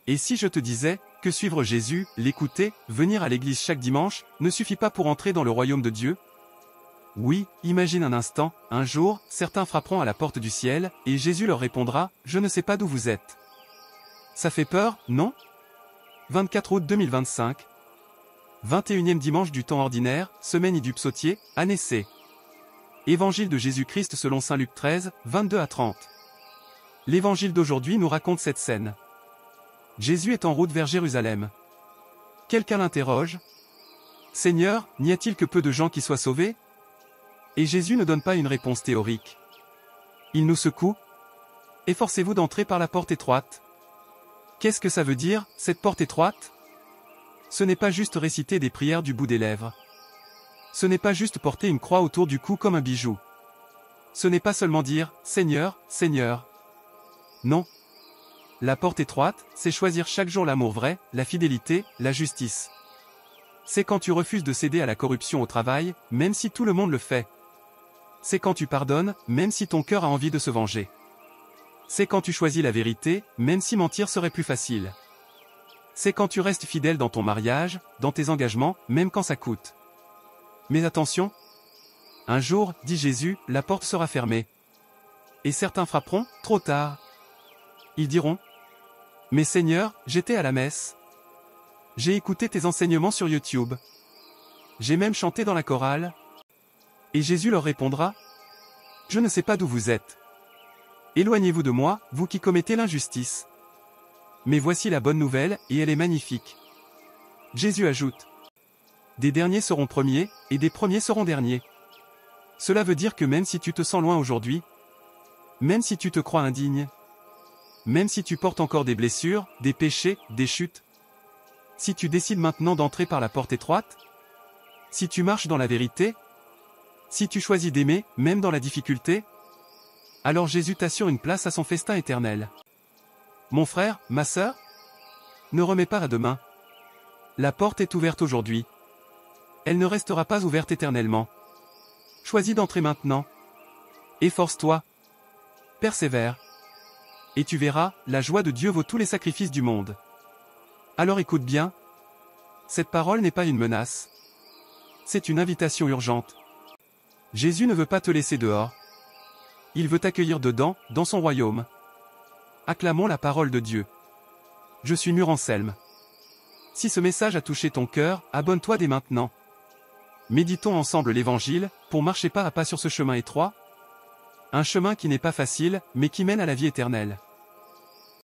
Et si je te disais que suivre Jésus, l'écouter, venir à l'église chaque dimanche, ne suffit pas pour entrer dans le royaume de Dieu? Oui, imagine un instant, un jour, certains frapperont à la porte du ciel, et Jésus leur répondra, « Je ne sais pas d'où vous êtes. » Ça fait peur, non? 24 août 2025. 21e dimanche du temps ordinaire, semaine I du psautier, année C. Évangile de Jésus-Christ selon saint Luc 13, 22 à 30. L'évangile d'aujourd'hui nous raconte cette scène. Jésus est en route vers Jérusalem. Quelqu'un l'interroge. « Seigneur, n'y a-t-il que peu de gens qui soient sauvés ?» Et Jésus ne donne pas une réponse théorique. Il nous secoue. « Efforcez-vous d'entrer par la porte étroite. » Qu'est-ce que ça veut dire, cette porte étroite? Ce n'est pas juste réciter des prières du bout des lèvres. Ce n'est pas juste porter une croix autour du cou comme un bijou. Ce n'est pas seulement dire « Seigneur, Seigneur ». Non. La porte étroite, c'est choisir chaque jour l'amour vrai, la fidélité, la justice. C'est quand tu refuses de céder à la corruption au travail, même si tout le monde le fait. C'est quand tu pardonnes, même si ton cœur a envie de se venger. C'est quand tu choisis la vérité, même si mentir serait plus facile. C'est quand tu restes fidèle dans ton mariage, dans tes engagements, même quand ça coûte. Mais attention. Un jour, dit Jésus, la porte sera fermée. Et certains frapperont, trop tard. Ils diront, « Mais Seigneur, j'étais à la messe. J'ai écouté tes enseignements sur YouTube. J'ai même chanté dans la chorale. » Et Jésus leur répondra, « Je ne sais pas d'où vous êtes. Éloignez-vous de moi, vous qui commettez l'injustice. » Mais voici la bonne nouvelle, et elle est magnifique. Jésus ajoute, « Des derniers seront premiers, et des premiers seront derniers. » Cela veut dire que même si tu te sens loin aujourd'hui, même si tu te crois indigne, même si tu portes encore des blessures, des péchés, des chutes, si tu décides maintenant d'entrer par la porte étroite, si tu marches dans la vérité, si tu choisis d'aimer, même dans la difficulté, alors Jésus t'assure une place à son festin éternel. Mon frère, ma sœur, ne remets pas à demain. La porte est ouverte aujourd'hui. Elle ne restera pas ouverte éternellement. Choisis d'entrer maintenant. Efforce-toi. Persévère. Et tu verras, la joie de Dieu vaut tous les sacrifices du monde. Alors écoute bien. Cette parole n'est pas une menace. C'est une invitation urgente. Jésus ne veut pas te laisser dehors. Il veut t'accueillir dedans, dans son royaume. Acclamons la parole de Dieu. Je suis Muranselme. Si ce message a touché ton cœur, abonne-toi dès maintenant. Méditons ensemble l'Évangile, pour marcher pas à pas sur ce chemin étroit. Un chemin qui n'est pas facile, mais qui mène à la vie éternelle.